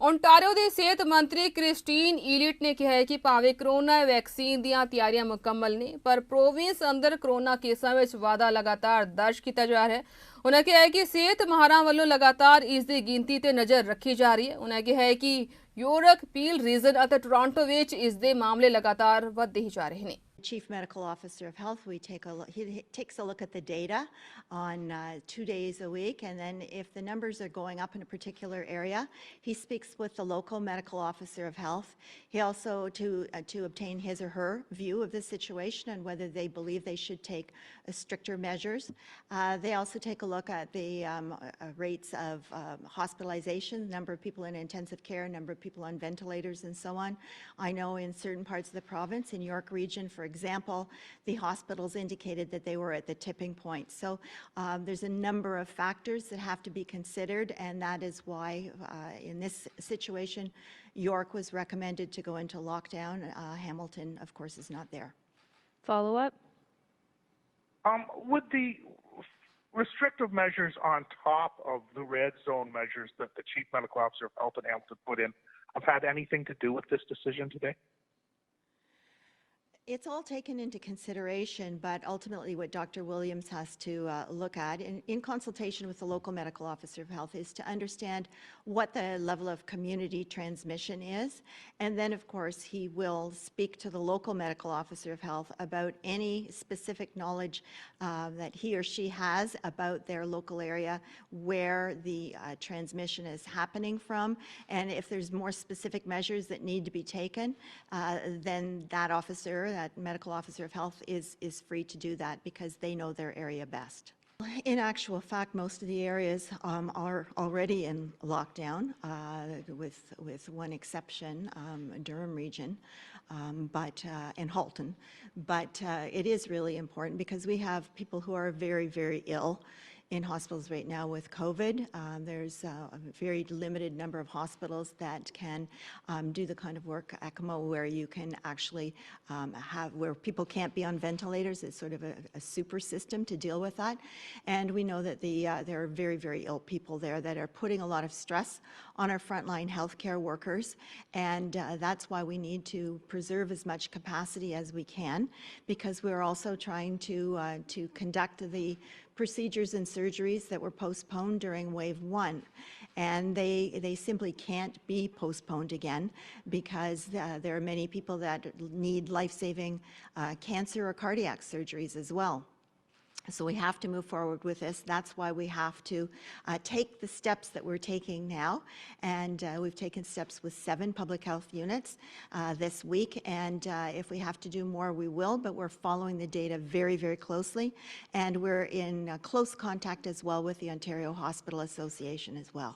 Ontario ਦੀ ਸਿਹਤ ਮੰਤਰੀ Christine ਈਲਿਟ ਨੇ ਕਿਹਾ ਹੈ ਕਿ ਭਾਵੇਂ ਕਰੋਨਾ ਵੈਕਸੀਨ ਦੀਆਂ ਤਿਆਰੀਆਂ ਮੁਕੰਮਲ ਨੇ ਪਰ ਪ੍ਰੋਵਿੰਸ ਅੰਦਰ ਕਰੋਨਾ ਕੇਸਾਂ ਵਿੱਚ ਵਾਧਾ ਲਗਾਤਾਰ ਦਰਜ ਕੀਤਾ ਜਾ ਰਿਹਾ ਹੈ। ਉਹਨਾਂ ਕਿਹਾ ਹੈ ਕਿ ਸਿਹਤ ਮਾਹਰਾਂ ਵੱਲੋਂ ਲਗਾਤਾਰ ਇਸ ਦੀ ਗਿਣਤੀ ਤੇ ਨਜ਼ਰ ਰੱਖੀ ਜਾ ਰਹੀ ਹੈ। ਉਹਨਾਂ ਕਿਹਾ ਹੈ ਕਿ ਯੂਰਪ, ਪੀਲ ਰੀਜਨ ਅਤੇ ਟੋਰਾਂਟੋ ਵਿੱਚ ਇਸ ਦੇ ਮਾਮਲੇ ਲਗਾਤਾਰ ਵਧਦੇ ਹੀ ਜਾ ਰਹੇ ਨੇ। Chief Medical Officer of Health, he takes a look at the data on 2 days a week, and then if the numbers are going up in a particular area, he speaks with the local medical officer of health. He also to obtain his or her view of the situation and whether they believe they should take stricter measures. They also take a look at the rates of hospitalization, number of people in intensive care, number of people on ventilators, and so on. I know in certain parts of the province, in York Region, for example, the hospitals indicated that they were at the tipping point. So there's a number of factors that have to be considered, and that is why in this situation, York was recommended to go into lockdown. Hamilton, of course, is not there. Follow up? Would the restrictive measures on top of the red zone measures that the Chief Medical Officer of Health in Hamilton put in have had anything to do with this decision today? It's all taken into consideration, but ultimately what Dr. Williams has to look at in consultation with the local medical officer of health is to understand what the level of community transmission is. And then, of course, he will speak to the local medical officer of health about any specific knowledge that he or she has about their local area, where the transmission is happening from. And if there's more specific measures that need to be taken, then that officer, that medical officer of health is free to do that because they know their area best. In actual fact, most of the areas are already in lockdown, with one exception, Durham region, and Halton. But it is really important because we have people who are very, very ill in hospitals right now with COVID. There's a very limited number of hospitals that can do the kind of work, ECMO, where you can actually where people can't be on ventilators. It's sort of a super system to deal with that. And we know that there are very, very ill people there that are putting a lot of stress on our frontline healthcare workers. And that's why we need to preserve as much capacity as we can, because we're also trying to conduct the procedures and surgeries that were postponed during wave 1. And they simply can't be postponed again because there are many people that need life-saving cancer or cardiac surgeries as well. So we have to move forward with this. That's why we have to take the steps that we're taking now. And we've taken steps with 7 public health units this week. And if we have to do more, we will. But we're following the data very, very closely. And we're in close contact as well with the Ontario Hospital Association as well.